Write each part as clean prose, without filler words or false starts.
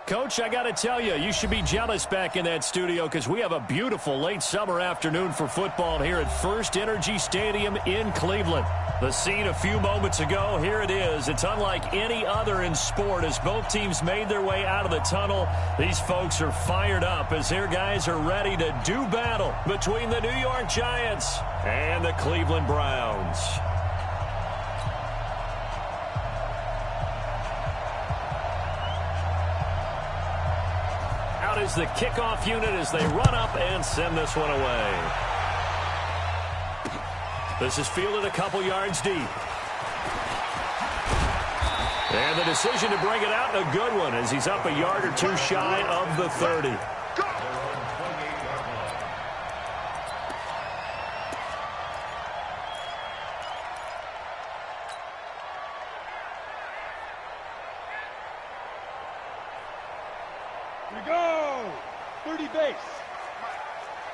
Coach, I got to tell you, you should be jealous back in that studio because we have a beautiful late summer afternoon for football here at First Energy Stadium in Cleveland. The scene a few moments ago, here it is. It's unlike any other in sport as both teams made their way out of the tunnel. These folks are fired up as their guys are ready to do battle between the New York Giants and the Cleveland Browns. Is the kickoff unit as they run up and send this one away. This is fielded a couple yards deep. And the decision to bring it out, a good one, as he's up a yard or two shy of the 30.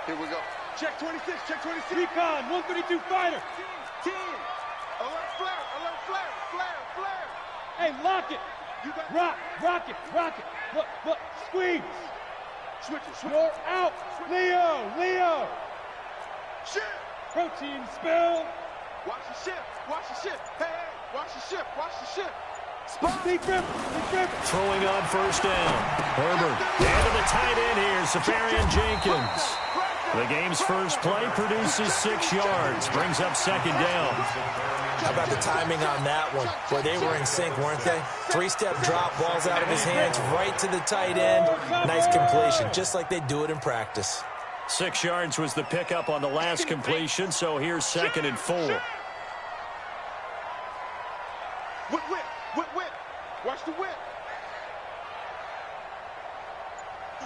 Here we go. Check 26, check 26. Recon, 132 fighter. 10. Alert flare, alert flare, flare, flare. Hey, lock it. You got rock it. Look, squeeze. Switch it. You're out. Leo. Shift. Protein spill. Watch the shift. Hey, watch the shift. Spot. Deep dribble. Throwing on first down. Herbert. And to the tight end here, Safarian Jenkins. The game's first play produces 6 yards. Brings up second down. How about the timing on that one? Boy, they were in sync, weren't they? 3-step drop, ball's out of his hands, right to the tight end. Nice completion, just like they do it in practice. 6 yards was the pickup on the last completion, so here's 2nd and 4. Whip. Watch the whip.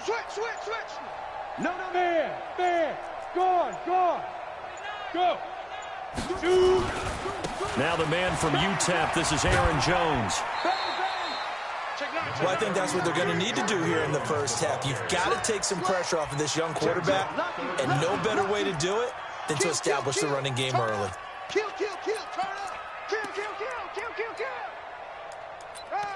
Switch. No. Man. Gone. Go. 2. Now the man from UTEP, this is Aaron Jones. Well, I think that's what they're going to need to do here in the first half. You've got to take some pressure off of this young quarterback, and no better way to do it than to establish the running game early. Kill, turn up. Kill. Run.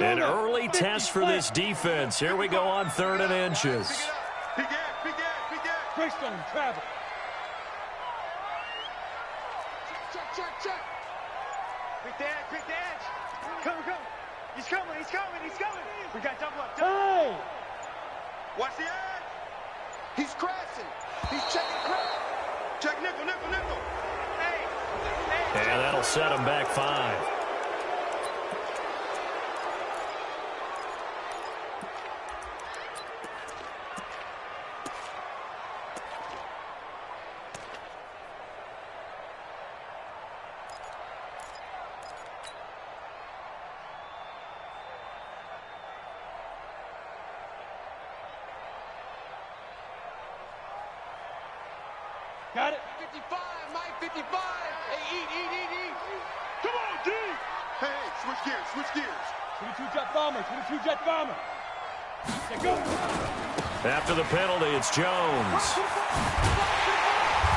An early test for this defense. Here we go on 3rd and inches. Big gas. Greystone, travel. Check. Quick dance. Come. He's coming. We got double up. Hey! Watch the edge. He's crashing. He's checking crash. Check nickel. Hey. And that'll set him back 5. Got it. 55, Mike, 55. Hey, eat. Come on, D. Hey, switch gears. 22 jet bomber. Let's go. After the penalty, it's Jones.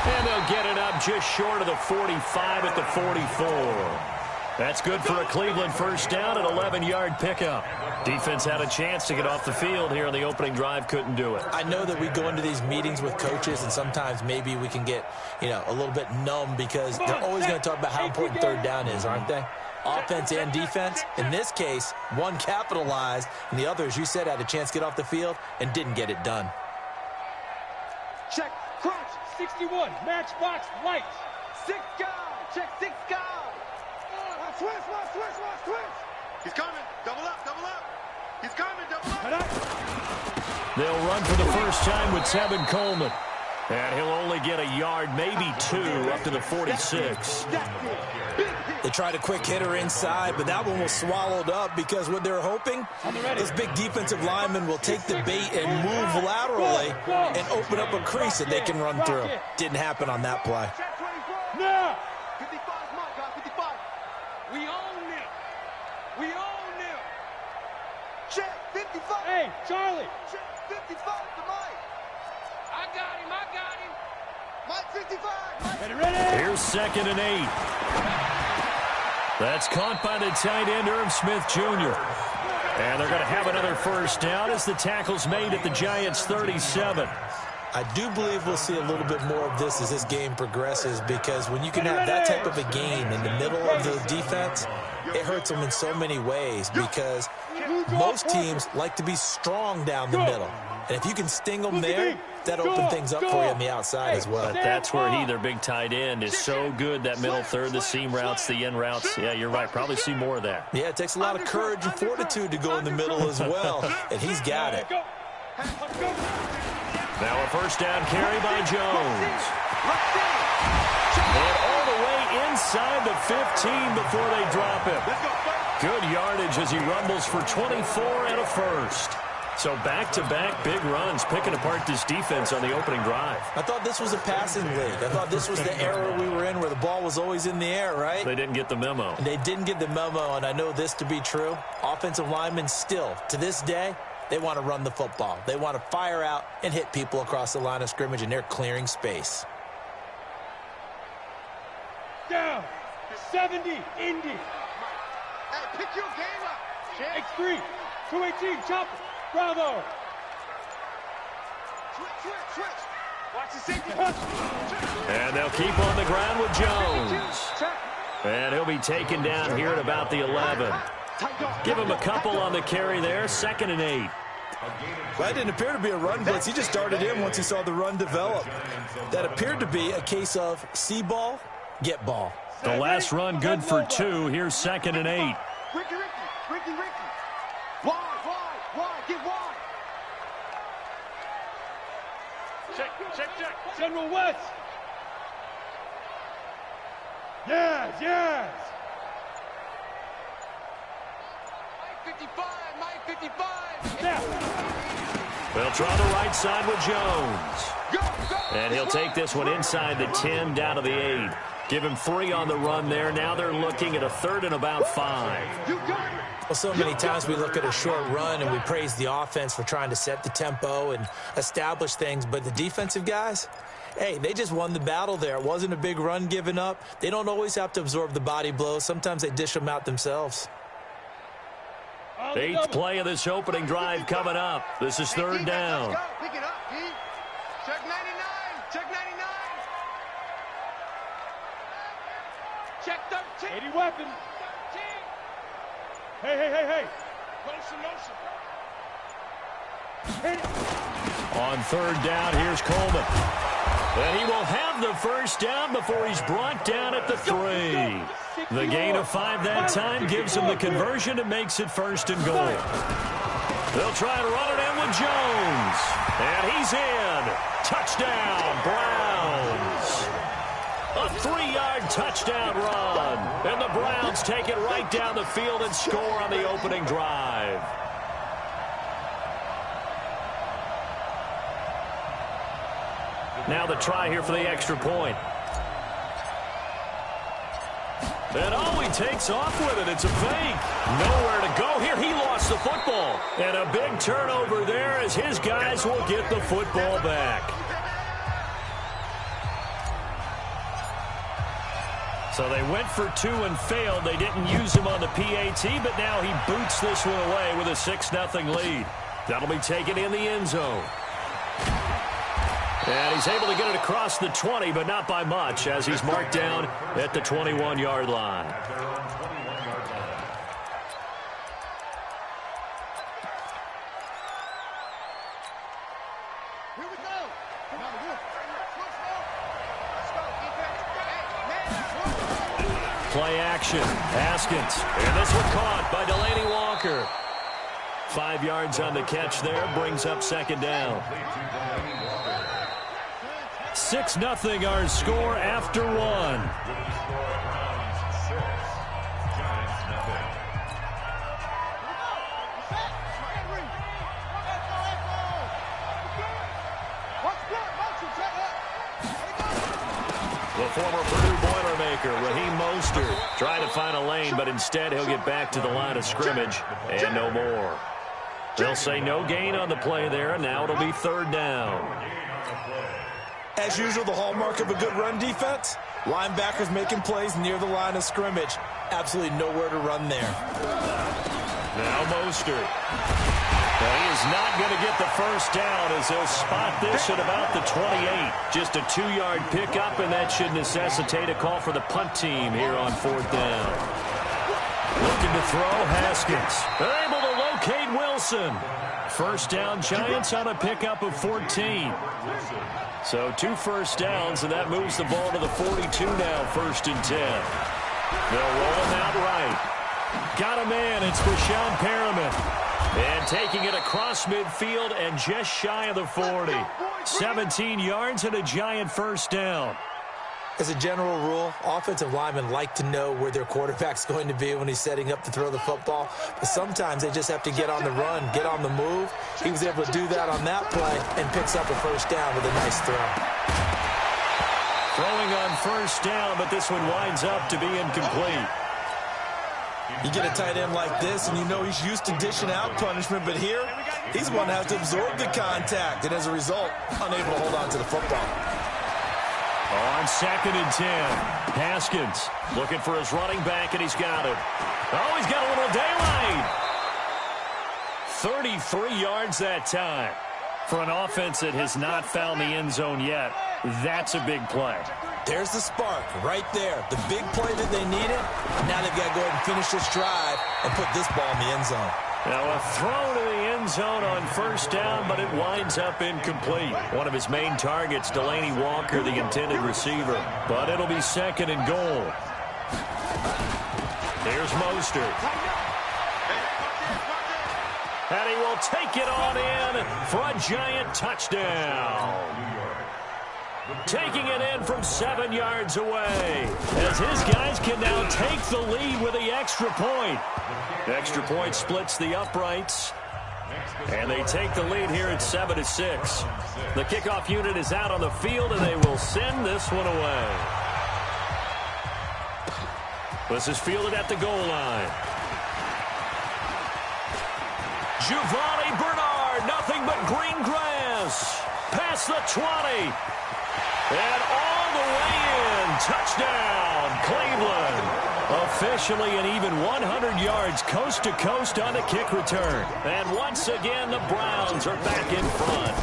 And they'll get it up just short of the 45 at the 44. That's good for a Cleveland first down, an 11-yard pickup. Defense had a chance to get off the field here on the opening drive, couldn't do it. I know that we go into these meetings with coaches, and sometimes maybe we can get, a little bit numb because they're always going to talk about how important 3rd down is, aren't they? offense and defense. In this case, one capitalized, and the other, as you said, had a chance to get off the field and didn't get it done. Check, crunch, 61, matchbox, lights. 6 guard, check 6 guard. Switch. He's coming, double up. He's coming, double up. They'll run for the first time with Tevin Coleman. And he'll only get a yard, maybe 2, up to the 46. They tried a quick hitter inside, but that one was swallowed up because what they're hoping, this big defensive lineman will take the bait and move laterally and open up a crease that they can run through. Didn't happen on that play. Now! 55, come on, guys, 55. We own them. Check, 55. Hey, Charlie! Check, 55 to Mike. I got him. Mike, 55. Ready? Here's 2nd and 8. That's caught by the tight end, Irv Smith Jr. And they're going to have another first down as the tackle's made at the Giants' 37. I do believe we'll see a little bit more of this as this game progresses, because when you can have that type of a gain in the middle of the defense, it hurts them in so many ways, because most teams like to be strong down the middle. And if you can sting them there, that opens things up for you on the outside as well. But that's where he, their big tight end, is so good, that middle third, the seam routes, the in routes. Yeah, you're right. Probably see more of that. Yeah, it takes a lot of courage and fortitude to go in the middle as well, and he's got it. Now a first down carry by Jones. And all the way inside the 15 before they drop him. Good yardage as he rumbles for 24 and a first. So back-to-back big runs, picking apart this defense on the opening drive. I thought this was a passing league. I thought this was the era we were in where the ball was always in the air, right? They didn't get the memo. And they didn't get the memo, and I know this to be true. Offensive linemen still, to this day, they want to run the football. They want to fire out and hit people across the line of scrimmage, and they're clearing space. Down. 70, Indy. Hey, pick your game up. X3. 218, chopper. Bravo. Switch. Watch the safety. And they'll keep on the ground with Jones. And he'll be taken down here at about the 11. Give him a couple on the carry there. 2nd and 8. Well, that didn't appear to be a run blitz. He just started in once he saw the run develop. That appeared to be a case of see ball, get ball. The last run good for 2. Here's 2nd and 8. Ricky. Wide. Get wide. Check. General West. Yes. Mike 55. Now. They'll try the right side with Jones. And he'll take this one inside the 10 down to the 8. Give him 3 on the run there. Now they're looking at a 3rd and about 5. Well, so many times we look at a short run and we praise the offense for trying to set the tempo and establish things, but the defensive guys, hey, they just won the battle there. It wasn't a big run given up. They don't always have to absorb the body blows. Sometimes they dish them out themselves. 8th play of this opening drive coming up. This is 3rd down. Pick it up, Pete. Check 99. Check 13. 80 weapon. Hey. Motion. On 3rd down, here's Coleman. And he will have the first down before he's brought down at the 3. The gain of 5 that time gives him the conversion and makes it 1st and goal. They'll try to run it in with Jones. And he's in. Touchdown, Browns. A 3-yard touchdown run. And the Browns take it right down the field and score on the opening drive. Now the try here for the extra point. And he takes off with it. It's a fake. Nowhere to go here. He lost the football. And a big turnover there as his guys will get the football back. So they went for 2 and failed. They didn't use him on the PAT, but now he boots this one away with a 6-0 lead. That'll be taken in the end zone. And he's able to get it across the 20, but not by much, as he's marked down at the 21-yard line. play action. Haskins. And this one caught by Delanie Walker. 5 yards on the catch there. Brings up second down. 6-0 our score after one. The former Purdue Boilermaker, Raheem Mostert, trying to find a lane, but instead he'll get back to the line of scrimmage and no more. They'll say no gain on the play there, and now it'll be third down. As usual, the hallmark of a good run defense, linebackers making plays near the line of scrimmage. Absolutely nowhere to run there. Now Mostert. Well, he is not going to get the first down as they'll spot this at about the 28. Just a 2-yard pickup, and that should necessitate a call for the punt team here on fourth down. Looking to throw, Haskins. They're able to locate Wilson. First down, Giants on a pickup of 14. So 2 first downs, and that moves the ball to the 42 now, 1st and 10. They'll roll him out right. Got a man, it's Breshad Perriman. And taking it across midfield and just shy of the 40. 17 yards and a Giant first down. As a general rule, offensive linemen like to know where their quarterback's going to be when he's setting up to throw the football. But sometimes they just have to get on the run, get on the move. He was able to do that on that play and picks up a first down with a nice throw. Throwing on first down, but this one winds up to be incomplete. You get a tight end like this, and you know he's used to dishing out punishment, but here, he's the one that has to absorb the contact, and as a result, unable to hold on to the football. On 2nd and 10, Haskins looking for his running back, and he's got it. Oh, he's got a little daylight. 33 yards that time. For an offense that has not found the end zone yet, that's a big play. There's the spark right there. The big play that they needed. Now they've got to go ahead and finish this drive and put this ball in the end zone. Now a throw to the end zone on first down, but it winds up incomplete. One of his main targets, Delanie Walker, the intended receiver. But it'll be 2nd and goal. Here's Mostert. And he will take it on in for a Giant touchdown. Taking it in from 7 yards away as his guys can now take the lead with the extra point. The extra point splits the uprights, and they take the lead here at 7-6. The kickoff unit is out on the field, and they will send this one away. This is fielded at the goal line. Giovanni Bernard, nothing but green grass. Past the 20. And all the way in. Touchdown, Cleveland. Officially an even 100 yards coast to coast on the kick return. And once again, the Browns are back in front.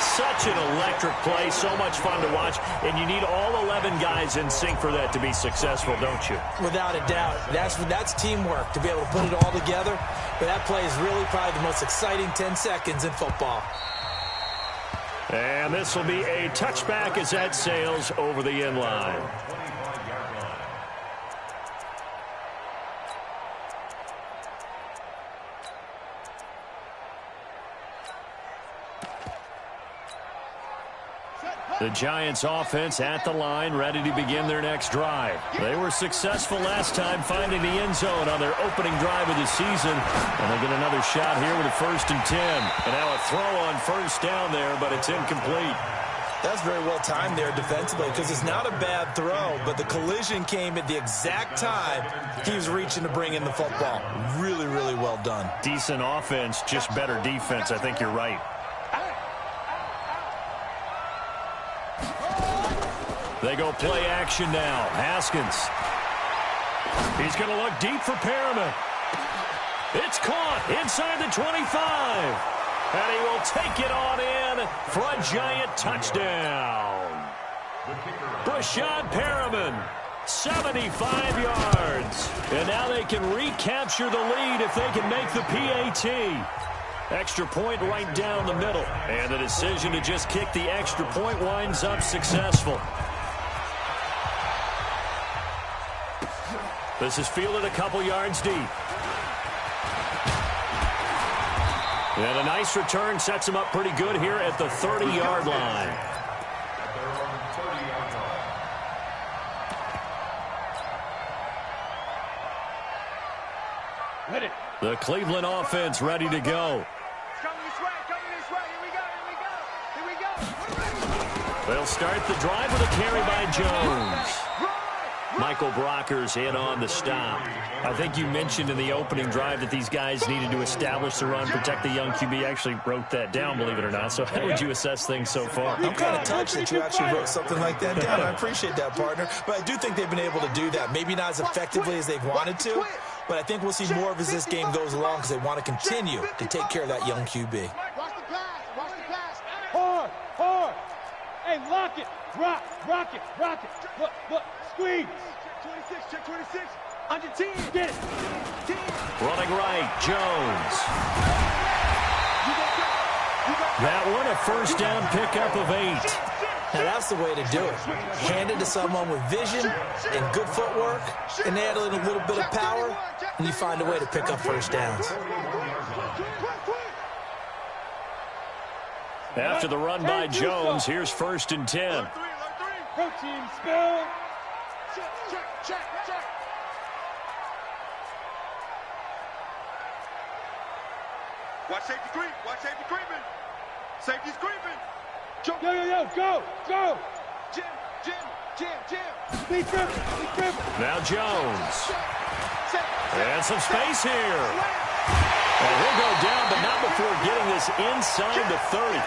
Such an electric play, so much fun to watch, and you need all 11 guys in sync for that to be successful, don't you? Without a doubt. That's teamwork, to be able to put it all together. But that play is really probably the most exciting 10 seconds in football. And this will be a touchback as that sails over the end line. The Giants offense at the line, ready to begin their next drive. They were successful last time finding the end zone on their opening drive of the season. And they get another shot here with a 1st and 10. And now a throw on first down there, but it's incomplete. That's very well timed there defensively because it's not a bad throw, but the collision came at the exact time he was reaching to bring in the football. Really, really well done. Decent offense, just better defense. I think you're right. They go play action now. Haskins. He's going to look deep for Perriman. It's caught inside the 25. And he will take it on in for a Giant touchdown. Breshad Perriman, 75 yards. And now they can recapture the lead if they can make the PAT. Extra point right down the middle. And the decision to just kick the extra point winds up successful. This is fielded a couple yards deep. And a nice return sets him up pretty good here at the 30-yard line. The Cleveland offense ready to go. Coming this way, Here we go. They'll start the drive with a carry by Jones. Michael Brockers in on the stop. I think you mentioned in the opening drive that these guys needed to establish the run, protect the young QB. I actually wrote that down, believe it or not. So how would you assess things so far? I'm kind of touched that you actually wrote something like that down. I appreciate that, partner. But I do think they've been able to do that. Maybe not as effectively as they've wanted to, but I think we'll see more of as this game goes along because they want to continue to take care of that young QB. Watch the pass. Watch the pass. Hard. Hey, lock it. Rock it. Look. Squeeze. Check 26. On your team. Get it. Running right, Jones. That one, a first down pickup of 8. Now, that's the way to do it. Hand it to someone with vision and good footwork, and add a little bit of power, and you find a way to pick up first downs. After the run by Jones, here's 1st and 10. Protein spill. Check. Watch safety creeping. Safety's creeping. Yo, go. Jim. Be driven. Now Jones. And some space here. And he'll go down, but not before getting this inside the 30.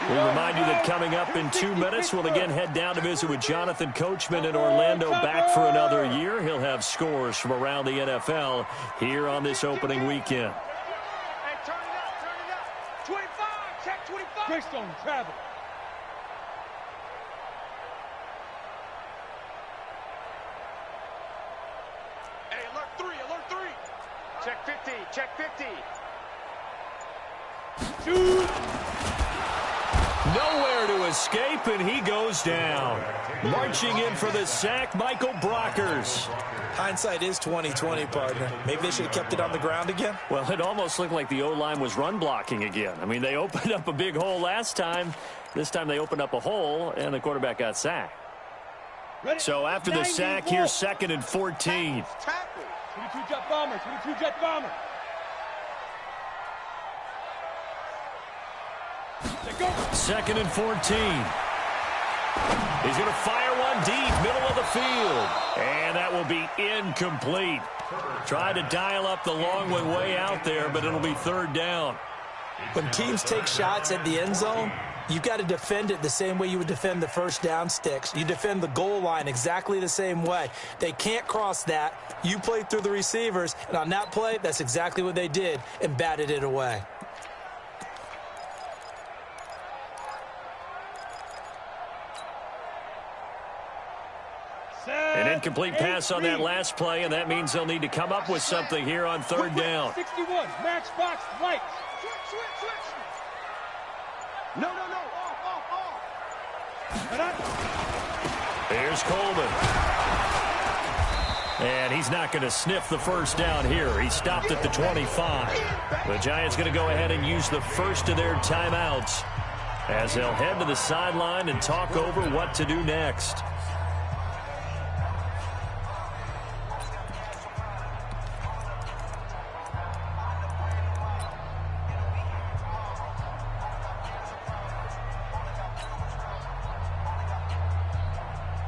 We remind you that coming up in 2 minutes, we'll again head down to visit with Jonathan Coachman in Orlando, back for another year. He'll have scores from around the NFL here on this opening weekend. Hey, turn it up. 25, check 25. Greystone travel. Hey, alert 3. Check 50. Shoot. Nowhere to escape, and he goes down. Marching in for the sack, Michael Brockers. Hindsight is 20/20, partner. Maybe they should have kept it on the ground again. Well, it almost looked like the O-line was run blocking again. I mean, they opened up a big hole last time. This time they opened up a hole, and the quarterback got sacked. So after the sack, here's 2nd and 14. 22 jet bomber. 2nd and 14. He's going to fire one deep, middle of the field. And that will be incomplete. Tried to dial up the long one way out there, but it'll be 3rd down. When teams take shots at the end zone, you've got to defend it the same way you would defend the first down sticks. You defend the goal line exactly the same way. They can't cross that. You play through the receivers, and on that play, that's exactly what they did and batted it away. An incomplete pass on that last play, and that means they'll need to come up with something here on 3rd down. 61, matchbox lights. Switch. No. Off. Here's Coleman. And he's not going to sniff the first down here. He stopped at the 25. The Giants going to go ahead and use the first of their timeouts as they'll head to the sideline and talk over what to do next.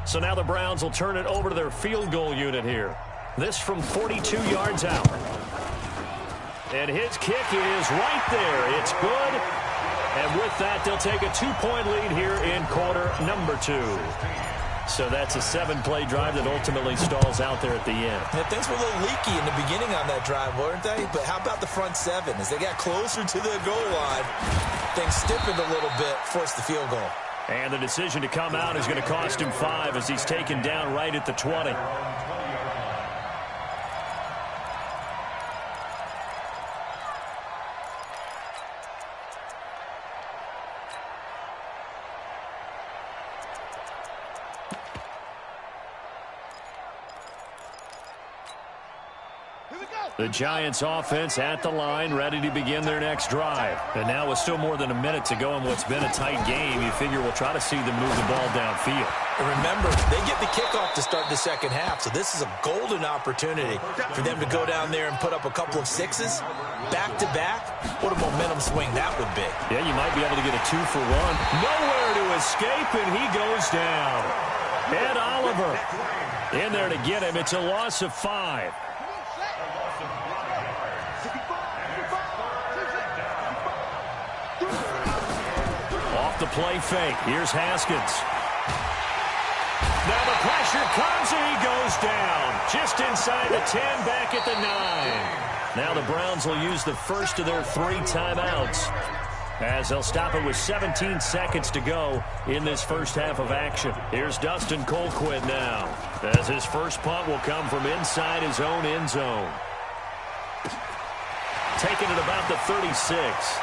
So now the Browns will turn it over to their field goal unit here. This from 42 yards out. And his kick is right there. It's good. And with that, they'll take a 2-point lead here in quarter number 2. So that's a 7-play drive that ultimately stalls out there at the end. Yeah, things were a little leaky in the beginning on that drive, weren't they? But how about the front 7? As they got closer to the goal line, things stiffened a little bit, forced the field goal. And the decision to come out is going to cost him 5 as he's taken down right at the 20. The Giants offense at the line, ready to begin their next drive. And now with still more than a minute to go in what's been a tight game, you figure we'll try to see them move the ball downfield. And remember, they get the kickoff to start the second half, so this is a golden opportunity for them to go down there and put up a couple of sixes back-to-back. What a momentum swing that would be. Yeah, you might be able to get a 2-for-1. Nowhere to escape, and he goes down. Ed Oliver in there to get him. It's a loss of 5. Off the play fake. Here's Haskins. Now the pressure comes, and he goes down. Just inside the 10, back at the 9. Now the Browns will use the first of their 3 timeouts, as they'll stop it with 17 seconds to go in this first half of action. Here's Dustin Colquitt now, as his first punt will come from inside his own end zone. Taking it about the 36.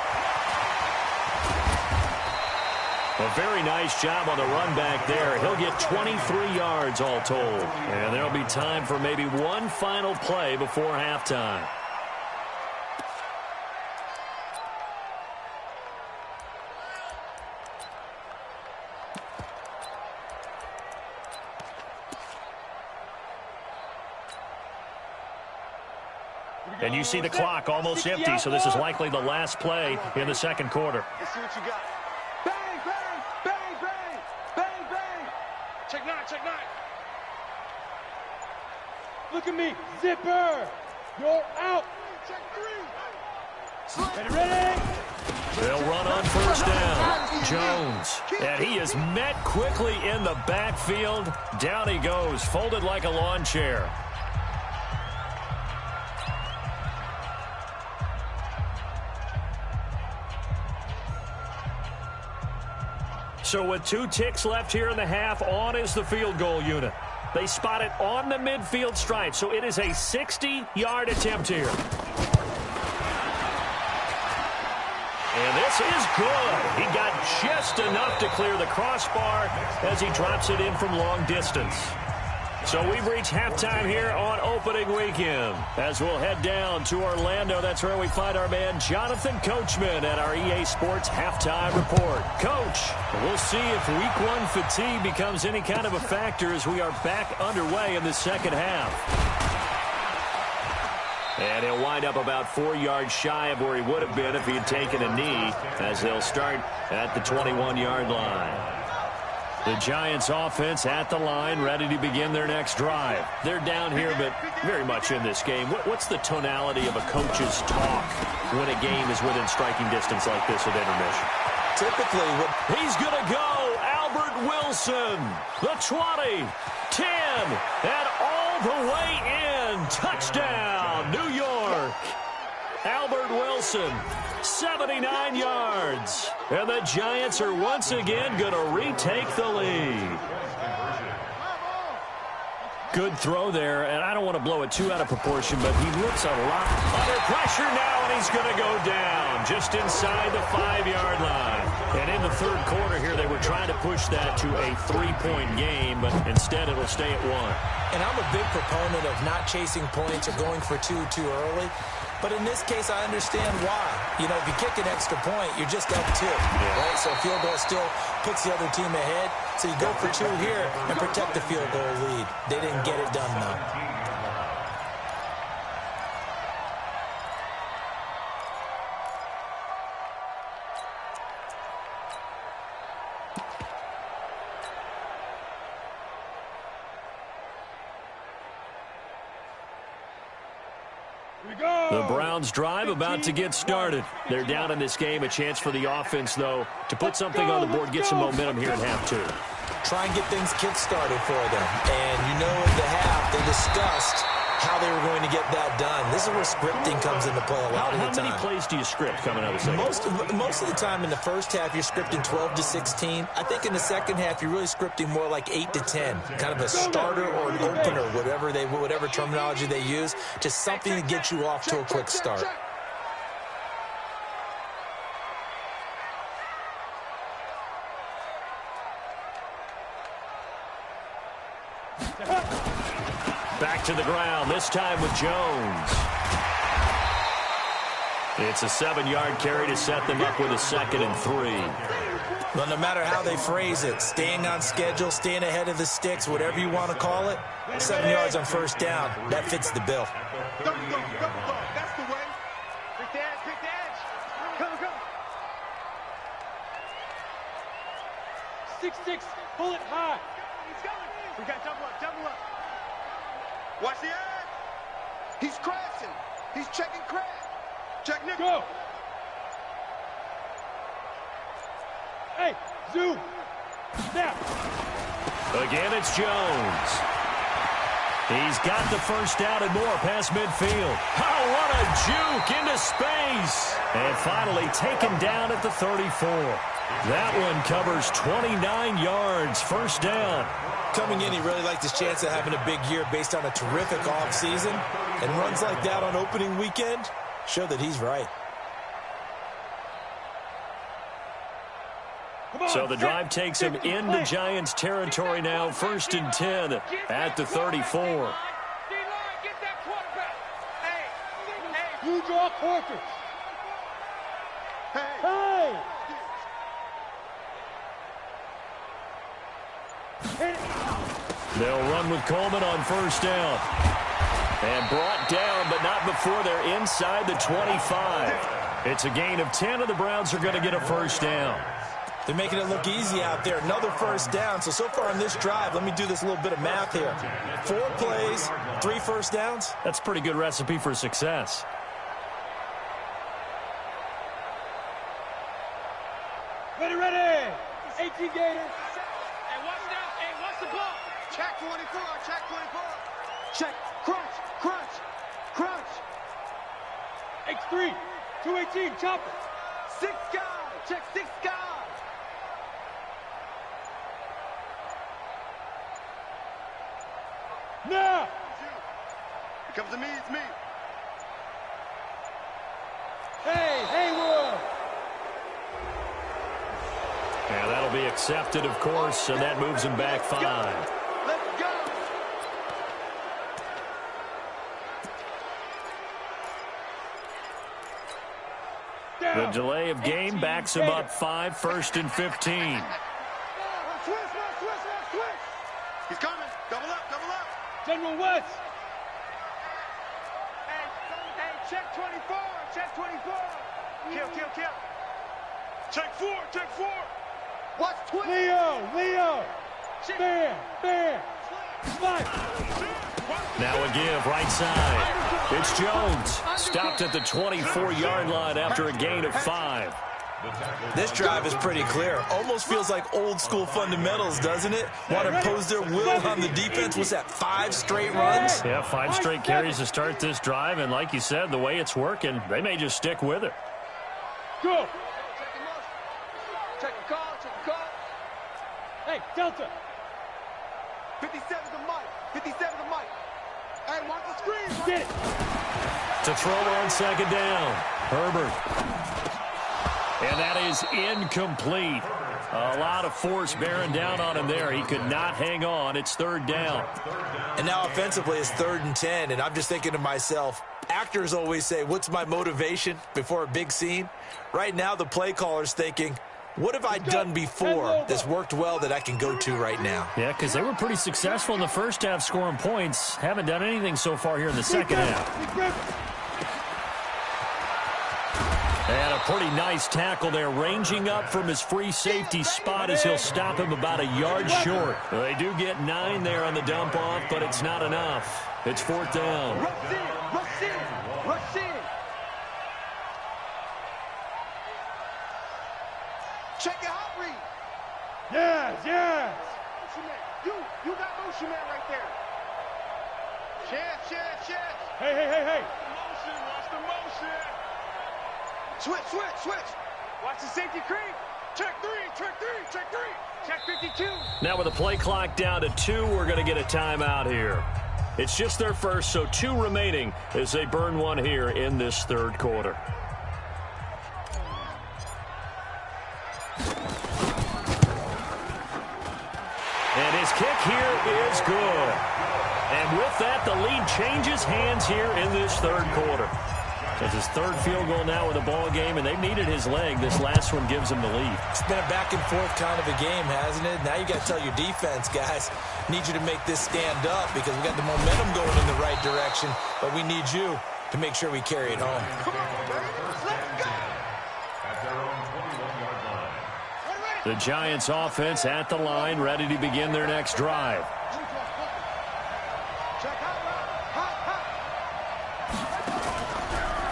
A very nice job on the run back there. He'll get 23 yards all told. And there'll be time for maybe one final play before halftime. And you see the clock almost empty, so this is likely the last play in the second quarter. Let's see what you got. Bang, bang, bang, bang, bang, bang. Check 9, check 9. Look at me. Zipper. You're out. Check 3. Ready? They'll run on first down. Jones. And he is met quickly in the backfield. Down he goes, folded like a lawn chair. So with 2 ticks left here in the half, on is the field goal unit. They spot it on the midfield stripe, so it is a 60-yard attempt here. And this is good. He got just enough to clear the crossbar as he drops it in from long distance. So we've reached halftime here on opening weekend. As we'll head down to Orlando, that's where we find our man Jonathan Coachman at our EA Sports Halftime Report. Coach, we'll see if Week 1 fatigue becomes any kind of a factor as we are back underway in the second half. And he'll wind up about 4 yards shy of where he would have been if he had taken a knee, as they'll start at the 21-yard line. The Giants offense at the line, ready to begin their next drive. They're down here, but very much in this game. What's the tonality of a coach's talk when a game is within striking distance like this at intermission? Typically, he's going to go. Albert Wilson, the 20, 10, and all the way in. Touchdown, New York. Albert Wilson, 79 yards. And the Giants are once again going to retake the lead. Good throw there, and I don't want to blow it too out of proportion, but he looks a lot under pressure now, and he's going to go down just inside the 5-yard line. And in the third quarter here, they were trying to push that to a 3-point game, but instead it'll stay at 1. and I'm a big proponent of not chasing points or going for 2 too early. But in this case, I understand why. You know, if you kick an extra point, you're just up 2, right? So a field goal still puts the other team ahead. So you go for 2 here and protect the field goal lead. They didn't get it done, though. The Browns drive about to get started. They're down in this game. A chance for the offense, though, to put something on the board, get some momentum here in half 2. Try and get things kick-started for them. And you know at the half, they discussed how they were going to get that done. This is where scripting comes into play a lot of the time. How many plays do you script coming out of the second? Most of the time in the first half, you're scripting 12 to 16. I think in the second half, you're really scripting more like 8 to 10. Kind of a starter or an opener, whatever terminology they use, just something to get you off to a quick start. Back to the ground, this time with Jones. It's a 7-yard carry to set them up with a 2nd and 3. Well, no matter how they phrase it, staying on schedule, staying ahead of the sticks, whatever you want to call it, 7 yards on first down, that fits the bill. Double go. That's the way. Pick the edge. Go. 6-6, pull it high. He's coming. We got double up. Watch the edge. He's crashing. He's checking crash. Check Nick. Go. Hey, zoom. Snap. Again, it's Jones. He's got the first down and more past midfield. Oh, what a juke into space. And finally taken down at the 34. That one covers 29 yards, first down. Coming in, he really liked his chance of having a big year based on a terrific offseason. And runs like that on opening weekend show that he's right. So the drive takes him into Giants territory now, 1st and 10 at the 34. You draw quarters. Hey! They'll run with Coleman on first down. And brought down, but not before they're inside the 25. It's a gain of 10, and the Browns are going to get a first down. They're making it look easy out there. Another first down. So far on this drive, let me do this little bit of math here. 4 plays, 3 first downs. That's a pretty good recipe for success. Ready. 18 Gators. Hey, watch the ball. Check 24. Check. Crunch. X3. 218. Chopper. 6 guys. Check 6 guys. Now. Here comes the me. It's me. Hey, Haywood. And that'll be accepted, of course, and that moves him back 5. Let's go. The delay of game backs him up 5, 1st and 15. Switch. He's coming. Double up. General West. Hey, check 24. Kill. Check 4. Watch 20. Leo. Bam. Snipe. Now a give, right side. It's Jones. Stopped at the 24-yard line after a gain of 5. This drive is pretty clear. Almost feels like old school fundamentals, doesn't it? Want to impose their will on the defense. What's that, 5 straight runs? Yeah, 5 straight carries to start this drive, and like you said, the way it's working, they may just stick with it. Go. Check the call. Hey, Delta. 57 to Mike. Hey, watch the screen. Get it. To throw on 2nd down. Herbert. And that is incomplete. A lot of force bearing down on him there. He could not hang on. It's 3rd down. And now offensively it's 3rd and 10, and I'm just thinking to myself, actors always say, what's my motivation before a big scene? Right now the play caller's thinking, what have I done before that's worked well that I can go to right now? Yeah, because they were pretty successful in the first half scoring points. Haven't done anything so far here in the second half. And a pretty nice tackle there, ranging up from his free safety spot as he'll stop him about a yard short. They do get 9 there on the dump off, but it's not enough. It's 4th down. Rush in. Check your hot read. Yes. You got motion man right there. Chance. Hey. Watch the motion. Switch. Watch the safety creep. Check 3. Check 52. Now with the play clock down to 2, we're going to get a timeout here. It's just their first, so 2 remaining as they burn one here in this 3rd quarter. And his kick here is good. And with that, the lead changes hands here in this 3rd quarter. So it's his third field goal now with the ball game, and they've needed his leg. This last one gives him the lead. It's been a back-and-forth kind of a game, hasn't it? Now you got to tell your defense, guys, need you to make this stand up because we got the momentum going in the right direction, but we need you to make sure we carry it home. The Giants offense at the line, ready to begin their next drive.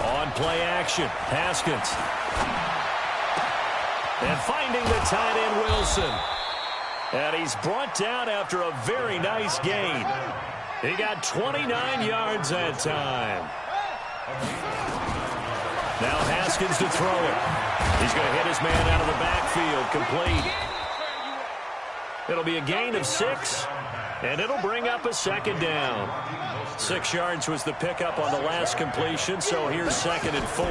On play action, Haskins. And finding the tight end, Wilson. And he's brought down after a very nice gain. He got 29 yards that time. Now Haskins to throw it. He's going to hit his man out of the backfield, complete. It'll be a gain of 6, and it'll bring up a second down. 6 yards was the pickup on the last completion, so here's 2nd and 4.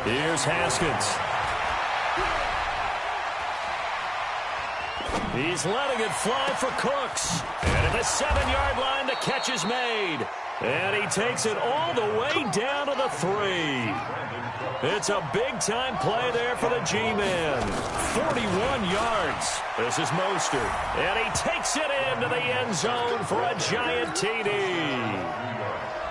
Here's Haskins. He's letting it fly for Cooks. And at the 7-yard line, the catch is made. And he takes it all the way down to the 3. It's a big-time play there for the G-Man. 41 yards. This is Mostert. And he takes it into the end zone for a giant TD.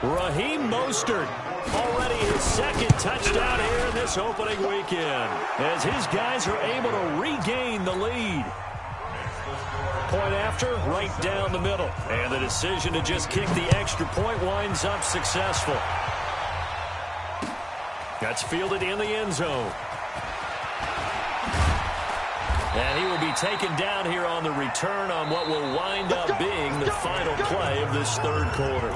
Raheem Mostert, already his 2nd touchdown here in this opening weekend, as his guys are able to regain the lead. Point after, right down the middle. And the decision to just kick the extra point winds up successful. That's fielded in the end zone. And he will be taken down here on the return on what will wind up being the final play of this 3rd quarter.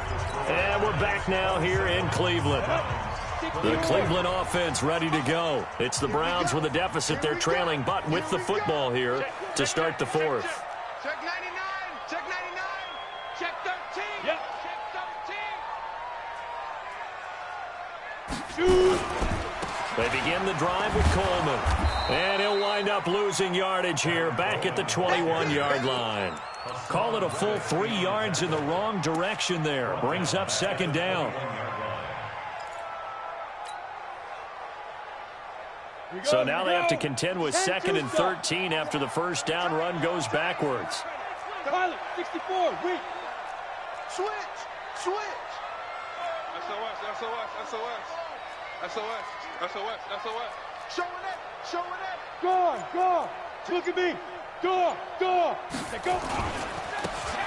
And we're back now here in Cleveland. The Cleveland offense ready to go. It's the Browns with a deficit. They're trailing, but with the football here to start the 4th. Check 99. Check 99. Check 13. Yep. Check 13. Shoot. They begin the drive with Coleman. And he'll wind up losing yardage here back at the 21-yard line. Call it a full 3 yards in the wrong direction there. Brings up 2nd down. So now they have to contend with 2nd and 13 after the first down run goes backwards. Pilot, 64, weak. Switch. SOS. Showing it. Gone. Look at me. Door. Go.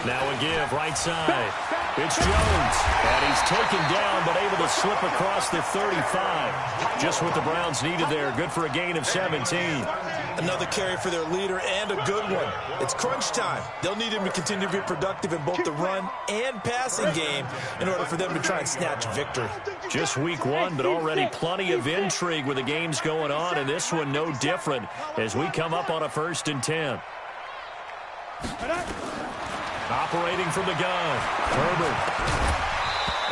Now a give, right side. It's Jones. And he's taken down, but able to slip across the 35. Just what the Browns needed there. Good for a gain of 17. Another carry for their leader and a good one. It's crunch time. They'll need him to continue to be productive in both the run and passing game in order for them to try and snatch victory. Just week 1, but already plenty of intrigue with the games going on, and this one no different as we come up on a 1st and 10. Operating from the gun, Herbert.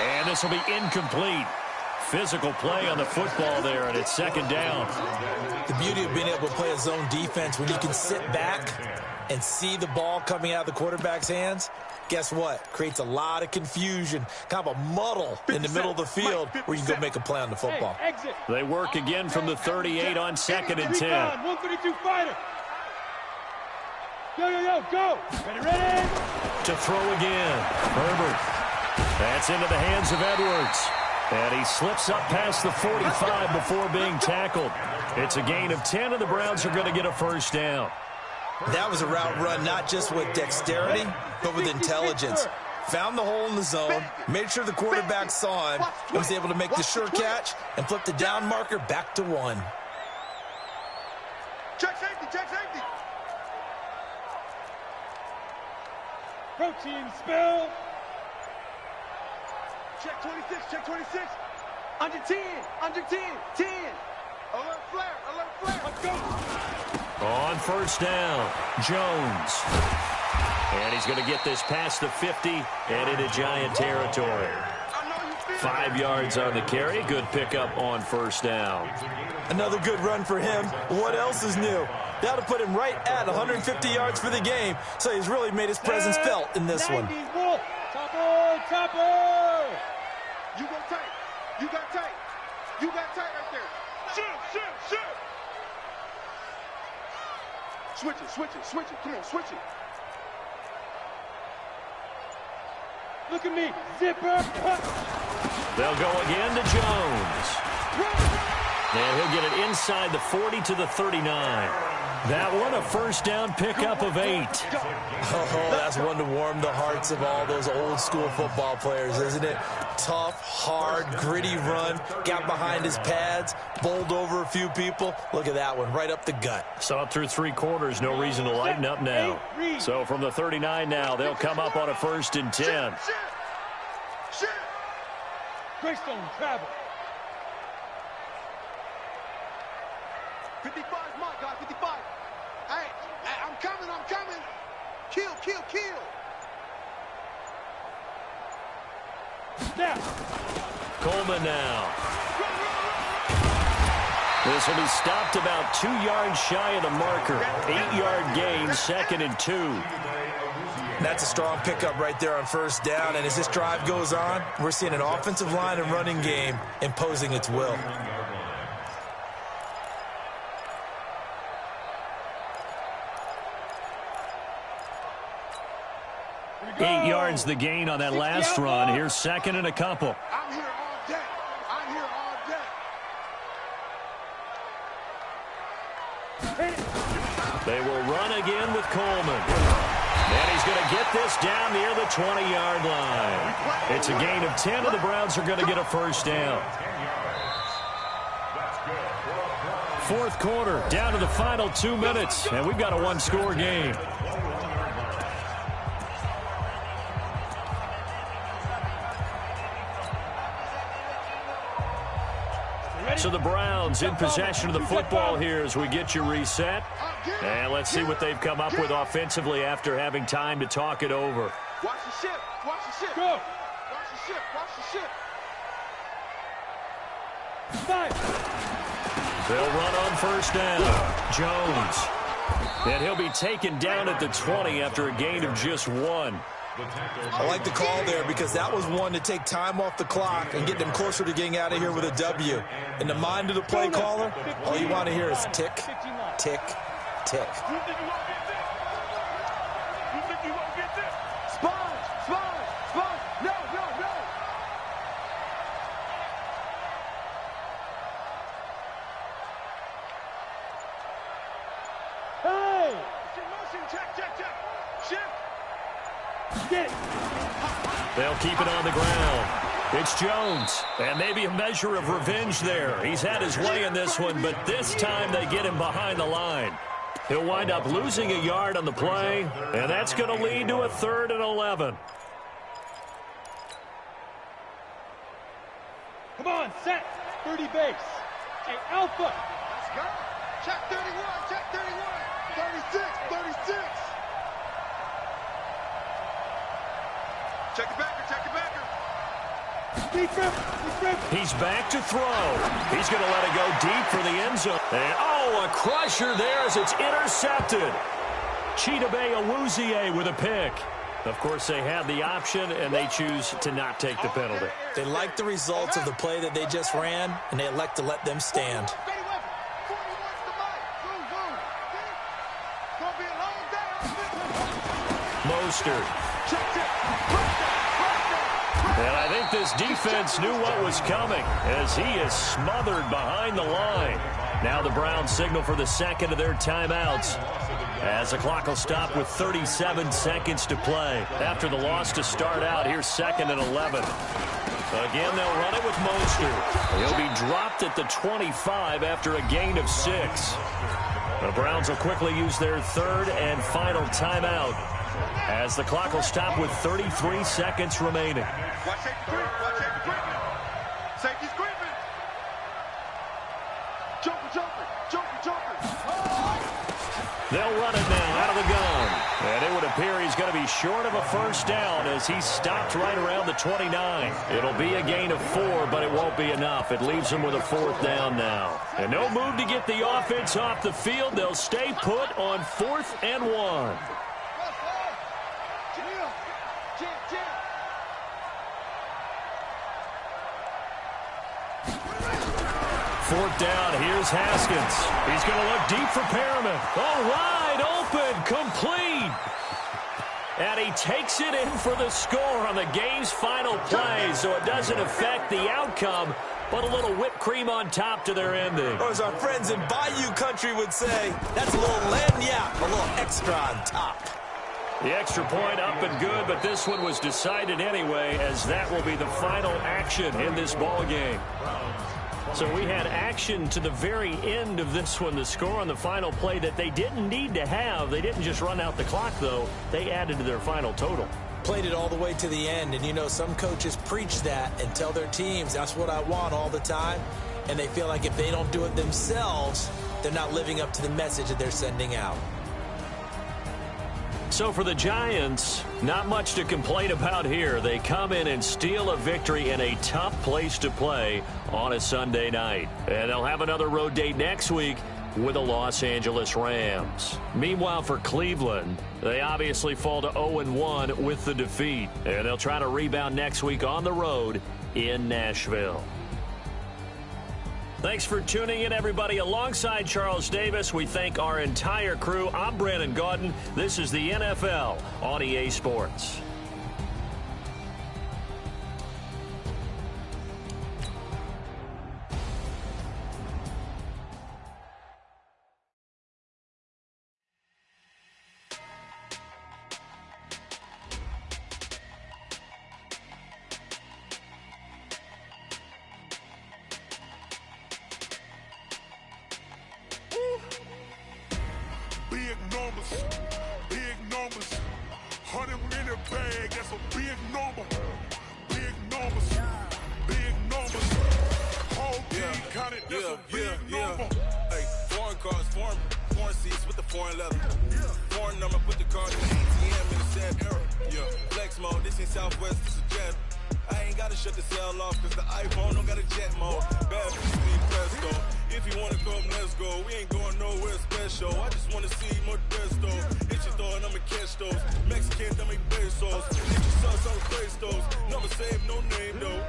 And this will be incomplete. Physical play on the football there, and it's 2nd down. The beauty of being able to play a zone defense when you can sit back and see the ball coming out of the quarterback's hands, guess what? Creates a lot of confusion, kind of a muddle in the middle of the field where you can go make a play on the football. They work again from the 38 on 2nd and 10. 132 fighter. Go. Ready. To throw again, Herbert. That's into the hands of Edwards. And he slips up past the 45 before being tackled. It's a gain of 10, and the Browns are going to get a 1st down. That was a route run not just with dexterity, but with intelligence. Found the hole in the zone, made sure the quarterback saw him, and was able to make the sure catch and flip the down marker back to 1. Check safety. Protein spill. Check 26. Under 10. 10. Alert flare. Let's go. On 1st down, Jones. And he's going to get this past the 50 and into Giant territory. 5 yards on the carry. Good pickup on 1st down. Another good run for him. What else is new? That'll put him right at 150 yards for the game, so he's really made his presence felt in this one. Topper. You go tight. You got tight. You got tight right there. Shoot. Switch it. Come on, switch it. Look at me, zipper. They'll go again to Jones. And he'll get it inside the 40 to the 39. That one, a first down pickup of 8. Oh, that's one to warm the hearts of all those old school football players, isn't it? Tough, hard, gritty run, got behind his pads, bowled over a few people. Look at that one, right up the gut. Saw it through 3 quarters, no reason to lighten up now. So from the 39 now, they'll come up on a 1st and 10. Greystone travel. 55 is my guy, 55. Hey, I'm coming. Kill. Snap. Coleman now. This will be stopped about 2 yards shy of the marker. 8-yard gain, 2nd and 2. That's a strong pickup right there on first down, and as this drive goes on, we're seeing an offensive line and running game imposing its will. 8 yards the gain on that last run. Here's 2nd and a couple. I'm here all day. They will run again with Coleman. And he's going to get this down near the 20-yard line. It's a gain of 10, and the Browns are going to get a first down. 4th quarter, down to the final 2 minutes, and we've got a 1-score game. So the Browns in possession of the football here as we get you reset. And let's see what they've come up with offensively after having time to talk it over. Watch the ship. Go. Watch the ship. Five. They'll run on first down. Jones. And he'll be taken down at the 20 after a gain of just 1. I like the call there because that was one to take time off the clock and get them closer to getting out of here with a W. In the mind of the play caller, all you want to hear is tick, tick, tick. You think you won't get this? Sponge. No. Hey. Motion, check. Shift. Get. They'll keep it on the ground. It's Jones, and maybe a measure of revenge there. He's had his way in this one, but this time they get him behind the line. He'll wind up losing a yard on the play, and that's going to lead to a 3rd and 11. Come on, set. 30 base. Hey, Alpha. Let's go. Check 31. 36. Check the backer. He's back to throw. He's going to let it go deep for the end zone. And, a crusher there as it's intercepted. Chidobe Awuzie with a pick. Of course, they had the option, and they choose to not take the penalty. They like the results of the play that they just ran, and they elect to let them stand. Mostert. And I think this defense knew what was coming as he is smothered behind the line. Now the Browns signal for the 2nd of their timeouts as the clock will stop with 37 seconds to play. After the loss to start out, here's 2nd and 11. Again, they'll run it with Mostert. He'll be dropped at the 25 after a gain of 6. The Browns will quickly use their 3rd and final timeout as the clock will stop with 33 seconds remaining. Watch safety creeping. Safety's creeping. Joker. They'll run it now out of the gun. And it would appear he's going to be short of a first down as he stopped right around the 29. It'll be a gain of 4, but it won't be enough. It leaves him with a 4th down now. And no move to get the offense off the field. They'll stay put on 4th and 1. 4th down, here's Haskins. He's going to look deep for Perriman. Oh, wide open, complete. And he takes it in for the score on the game's final play, so it doesn't affect the outcome, but a little whipped cream on top to their ending. Or as our friends in Bayou Country would say, that's a little lagniappe, a little extra on top. The extra point up and good, but this one was decided anyway, as that will be the final action in this ball game. So we had action to the very end of this one, the score on the final play that they didn't need to have. They didn't just run out the clock, though. They added to their final total. Played it all the way to the end, and you know some coaches preach that and tell their teams, that's what I want all the time, and they feel like if they don't do it themselves, they're not living up to the message that they're sending out. So for the Giants, not much to complain about here. They come in and steal a victory in a tough place to play on a Sunday night. And they'll have another road date next week with the Los Angeles Rams. Meanwhile, for Cleveland, they obviously fall to 0-1 with the defeat. And they'll try to rebound next week on the road in Nashville. Thanks for tuning in, everybody. Alongside Charles Davis, we thank our entire crew. I'm Brandon Gaudin. This is the NFL on EA Sports. Big numbers, 100 in the bag, that's a big number. Big numbers, whole team counted, that's a big number. Hey, foreign cars, foreign seats with the foreign leather. Foreign number, put the card in the ATM in the sad era. Yeah, flex mode, this ain't Southwest, this is Jet. I ain't gotta shut the cell off, cause the iPhone don't got a jet mode. Bad bitch, need presto. If you wanna come, let's go. We ain't going nowhere special. I just wanna see more Desto. Hit your door and I'ma catch those. Mexican, dummy pesos. Hit your sauce, I'ma craze those. Number save, no name though.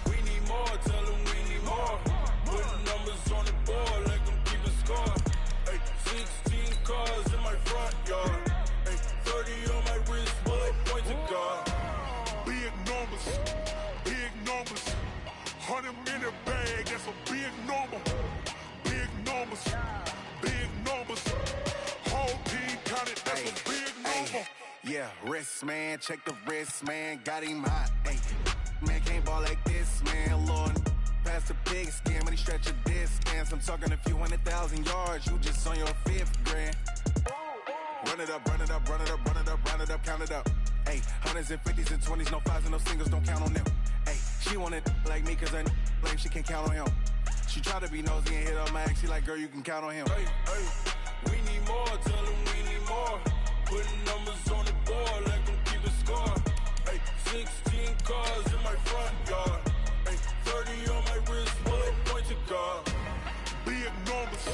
We need more, tell them we need more. Putting numbers on the board like I'm keeping score. Hey, 16 cars in my front yard. Hey, 30 on my wrist, bullet point to God. Big numbers, 100 in the bag, that's a big number. Big numbers, whole team counted, that's a big number. Yeah, wrist man, check the wrist man, got him hot. Ay, man can't ball like this, man. Lord, pass the pig skin when he stretch a distance. I'm talking a few 100,000 yards, you just on your 5th grand. Run it up, count it up. Ay, hundreds and 50s and 20s, no 5s and no singles, don't count on them. Ay, she wanted like me cause I like she can count on him. She tried to be nosy and hit up my ex, she like, girl, you can count on him. Hey, we need more, tell them we need more. Putting numbers on the board like I'm keeping score. Hey, 16 cars in my front yard. Hey, 30 on my wrist, bullet point to God. Big numbers,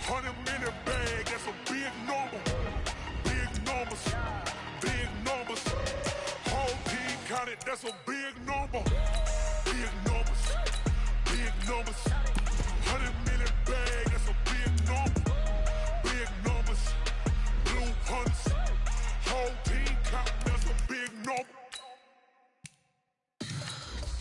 100 in the bag, that's a big number. Big numbers, whole team counted, that's a big number. Big numbers, 100 in the bag, that's a big number. Big numbers, blue hunts, whole team count, that's a big number.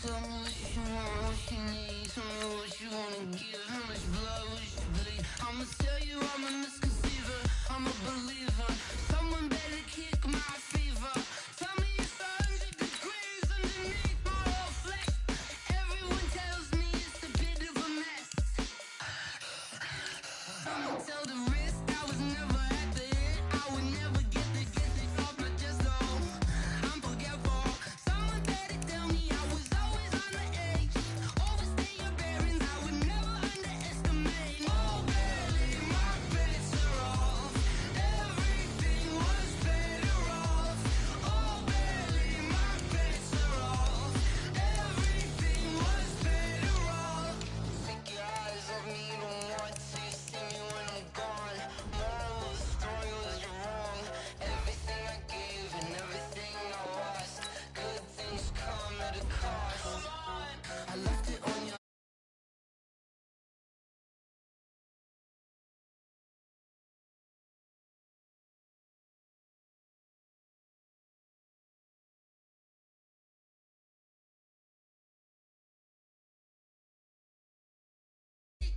Tell me what you want, what you need. Tell me what you wanna give. How much blood, what you bleed. I'ma tell you I'm a misconceiver. I'm a believer. Someone better kick my fever. Tell me it's 100 degrees underneath my whole flesh. Everyone tells me it's a bit of a mess. I'ma tell the risk I was never at the end. I would never get the it off my chest though. I'm forgetful. Someone better tell me I was always on the edge. Overstay your bearings, I would never underestimate. Oh baby, my bets are off. Everything was better off. Oh baby, my bets are off. Everything was better off. Take your eyes off me, don't want to see me when I'm gone. Morals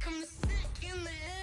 I'm sick in the head.